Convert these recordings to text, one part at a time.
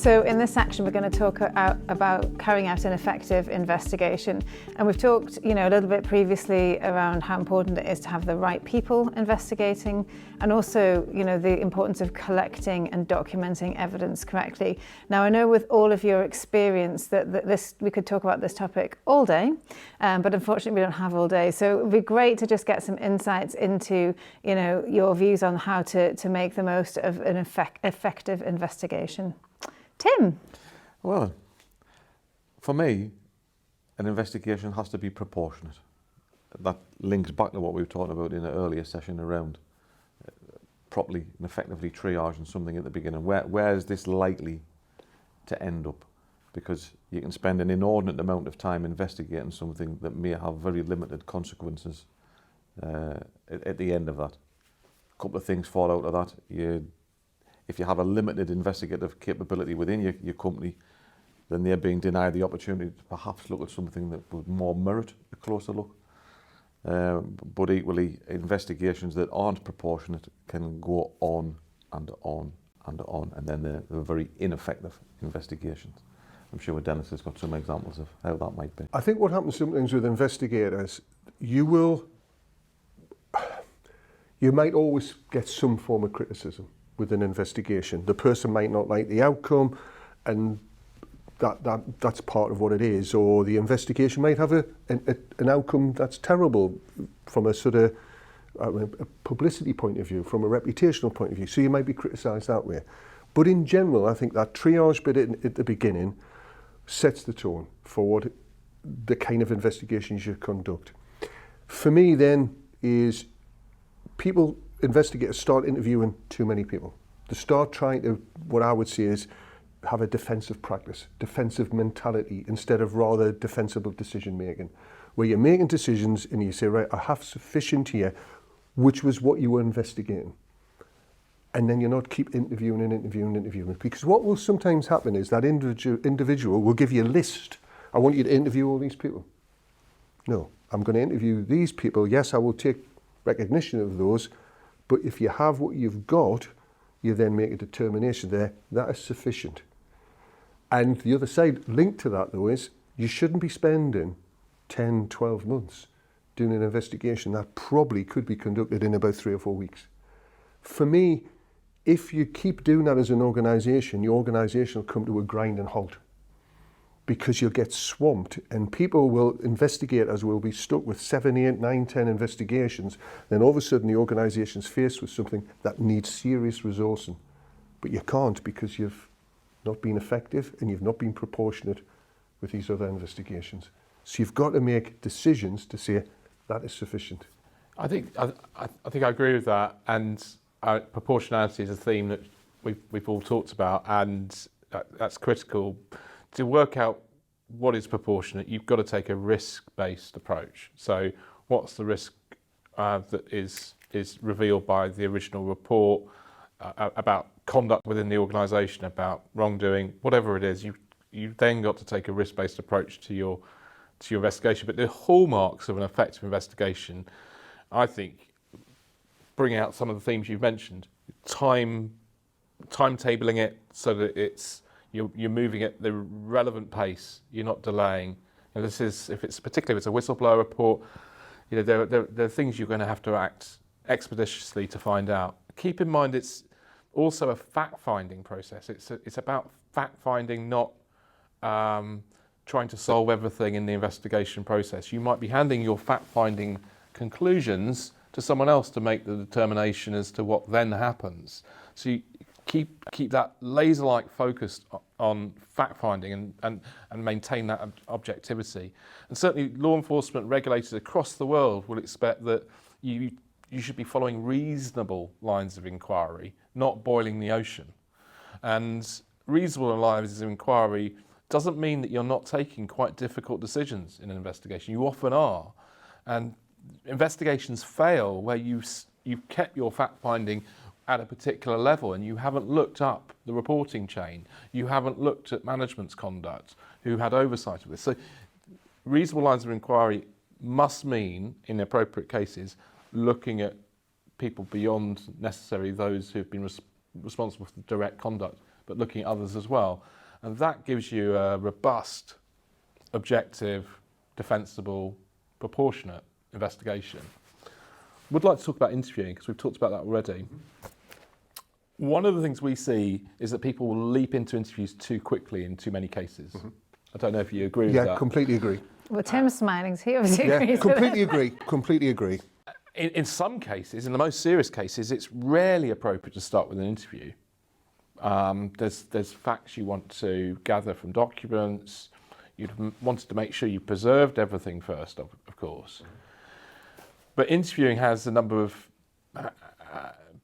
So in this section, we're going to talk about carrying out an effective investigation. And we've talked, a little bit previously around how important it is to have the right people investigating, and also, the importance of collecting and documenting evidence correctly. Now, I know with all of your experience that we could talk about this topic all day, but unfortunately we don't have all day. So it would be great to just get some insights into, your views on how to make the most of an effective investigation. Tim? Well, for me, an investigation has to be proportionate. That links back to what we were talking about in an earlier session around properly and effectively triaging something at the beginning. Where is this likely to end up? Because you can spend an inordinate amount of time investigating something that may have very limited consequences at the end of that. A couple of things fall out of that. If you have a limited investigative capability within your company, then they're being denied the opportunity to perhaps look at something that would more merit a closer look. But equally, investigations that aren't proportionate can go on and on and on, and then they're very ineffective investigations. I'm sure Dennis has got some examples of how that might be. I think what happens sometimes with investigators, you might always get some form of criticism with an investigation. The person might not like the outcome, and that's part of what it is. Or the investigation might have an outcome that's terrible from a sort of a publicity point of view, from a reputational point of view. So you might be criticised that way. But in general, I think that triage bit at the beginning sets the tone for the kind of investigations you conduct. For me then is investigators start interviewing too many people. They start trying to, what I would say is, have a defensive practice, defensive mentality, instead of rather defensible decision making, where you're making decisions and you say, right, I have sufficient here, which was what you were investigating. And then you're not keep interviewing. Because what will sometimes happen is that individual will give you a list. I want you to interview all these people. No, I'm going to interview these people. Yes, I will take recognition of those. But if you have what you've got, you then make a determination there, that is sufficient. And the other side, linked to that though, is you shouldn't be spending 10, 12 months doing an investigation that probably could be conducted in about 3 or 4 weeks. For me, if you keep doing that as an organisation, your organisation will come to a grind and halt, because you'll get swamped and investigators will be stuck with 7, 8, 9, 10 investigations. Then all of a sudden the organisation's faced with something that needs serious resourcing. But you can't, because you've not been effective and you've not been proportionate with these other investigations. So you've got to make decisions to say that is sufficient. I think I agree with that, and proportionality is a theme that we've all talked about, and that's critical. To work out what is proportionate, you've got to take a risk-based approach. So what's the risk that is revealed by the original report about conduct within the organisation, about wrongdoing, whatever it is, you've then got to take a risk-based approach to your investigation. But the hallmarks of an effective investigation, I think, bring out some of the themes you've mentioned. Timetabling it so that you're moving at the relevant pace. You're not delaying. And this is, particularly if it's a whistleblower report, there are things you're going to have to act expeditiously to find out. Keep in mind, it's also a fact-finding process. It's about fact-finding, not trying to solve everything in the investigation process. You might be handing your fact-finding conclusions to someone else to make the determination as to what then happens. So you keep that laser-like focused on fact-finding and maintain that objectivity. And certainly law enforcement regulators across the world will expect that you should be following reasonable lines of inquiry, not boiling the ocean. And reasonable lines of inquiry doesn't mean that you're not taking quite difficult decisions in an investigation. You often are. And investigations fail where you've kept your fact-finding at a particular level and you haven't looked up the reporting chain, you haven't looked at management's conduct, who had oversight of this. So reasonable lines of inquiry must mean, in appropriate cases, looking at people beyond necessarily those who've been responsible for the direct conduct, but looking at others as well. And that gives you a robust, objective, defensible, proportionate investigation. Would like to talk about interviewing because we've talked about that already. One of the things we see is that people will leap into interviews too quickly in too many cases. I don't know if you agree with that. Yeah, completely agree. Well, Tim's smiling, so he obviously Yeah, agrees with completely it. agree. Completely agree. In some cases, in the most serious cases, it's rarely appropriate to start with an interview. There's facts you want to gather from documents. You'd wanted to make sure you preserved everything first, of course. But interviewing has a number of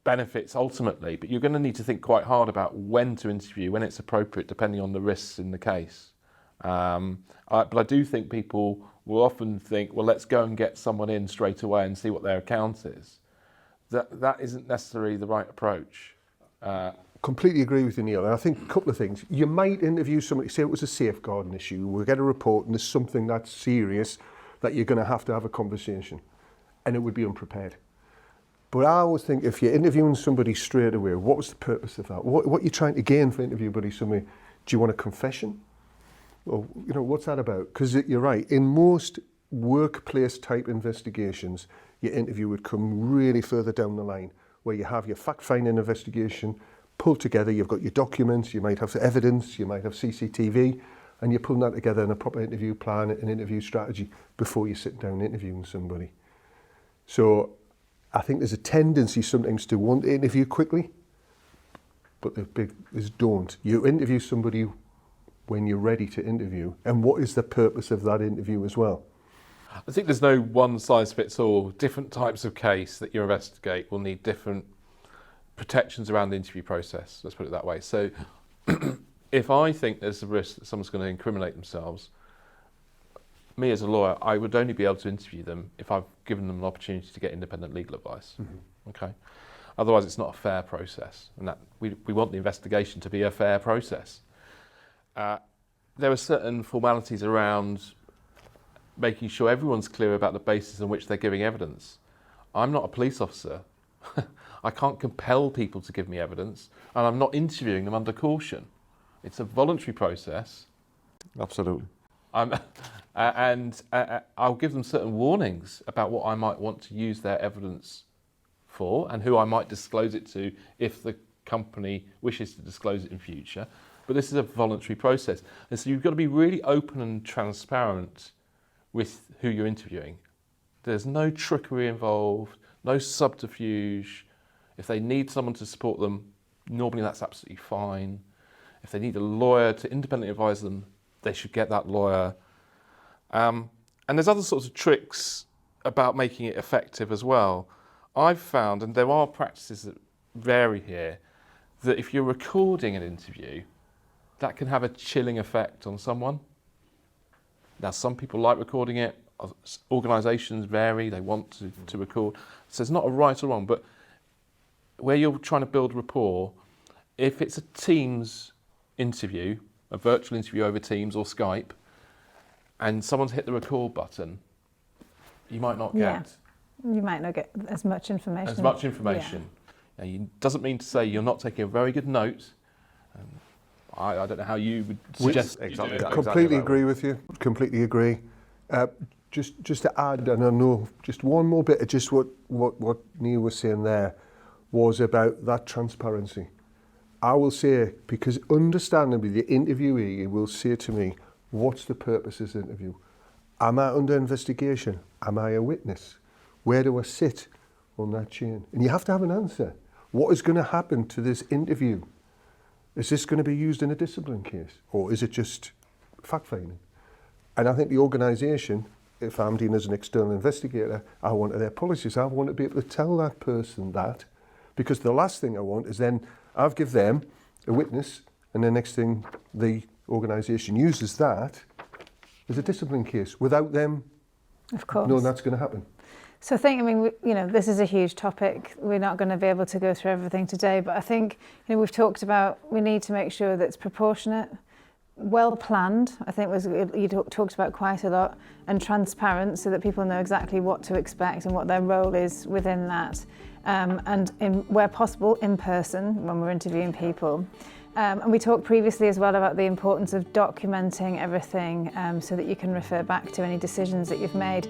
benefits ultimately, but you're going to need to think quite hard about when to interview, when it's appropriate, depending on the risks in the case. But I do think people will often think, well, let's go and get someone in straight away and see what their account is. That isn't necessarily the right approach. Completely agree with you, Neil. And I think a couple of things. You might interview somebody, say it was a safeguarding issue, we'll get a report and there's something that's serious that you're going to have a conversation, and it would be unprepared. But I always think if you're interviewing somebody straight away, what was the purpose of that? What you're trying to gain for interview somebody? Do you want a confession? Or, what's that about? Because you're right, in most workplace type investigations, your interview would come really further down the line, where you have your fact-finding investigation pulled together, you've got your documents, you might have evidence, you might have CCTV, and you're pulling that together in a proper interview plan, an interview strategy, before you sit down interviewing somebody. So I think there's a tendency sometimes to want to interview quickly, but the big is don't. You interview somebody when you're ready to interview, and what is the purpose of that interview as well? I think there's no one size fits all. Different types of case that you investigate will need different protections around the interview process, let's put it that way. So if I think there's a risk that someone's going to incriminate themselves, me as a lawyer, I would only be able to interview them if I've given them an opportunity to get independent legal advice. Okay. Otherwise, it's not a fair process, and that we want the investigation to be a fair process. There are certain formalities around making sure everyone's clear about the basis on which they're giving evidence. I'm not a police officer. I can't compel people to give me evidence, and I'm not interviewing them under caution. It's a voluntary process. Absolutely. And I'll give them certain warnings about what I might want to use their evidence for and who I might disclose it to if the company wishes to disclose it in future. But this is a voluntary process. And so you've got to be really open and transparent with who you're interviewing. There's no trickery involved, no subterfuge. If they need someone to support them, normally that's absolutely fine. If they need a lawyer to independently advise them, they should get that lawyer. And there's other sorts of tricks about making it effective as well. I've found, and there are practices that vary here, that if you're recording an interview, that can have a chilling effect on someone. Now, some people like recording it. Organisations vary, they want to record. So it's not a right or wrong, but where you're trying to build rapport, if it's a Teams interview, a virtual interview over Teams or Skype, and someone's hit the record button, you might not get... You might not get as much information. As much information. Yeah. Now, it doesn't mean to say you're not taking a very good note. I don't know how you would suggest Exactly. you do it. Completely agree with you. Completely agree. Just to add, and I know just one more bit of just what Neil was saying there was about that transparency. I will say, because understandably the interviewee will say to me, what's the purpose of this interview? Am I under investigation? Am I a witness? Where do I sit on that chain? And you have to have an answer. What is going to happen to this interview? Is this going to be used in a discipline case? Or is it just fact-finding? And I think the organisation, if I'm dealing as an external investigator, I want their policies. I want to be able to tell that person that, because the last thing I want is then I've give them a witness, and the next thing the organisation uses that as a discipline case without them knowing that's going to happen. So I think, this is a huge topic. We're not going to be able to go through everything today, but I think, we've talked about, we need to make sure that it's proportionate, well planned, I think you talked about quite a lot, and transparent so that people know exactly what to expect and what their role is within that. And where possible, in person when we're interviewing people. And we talked previously as well about the importance of documenting everything so that you can refer back to any decisions that you've made.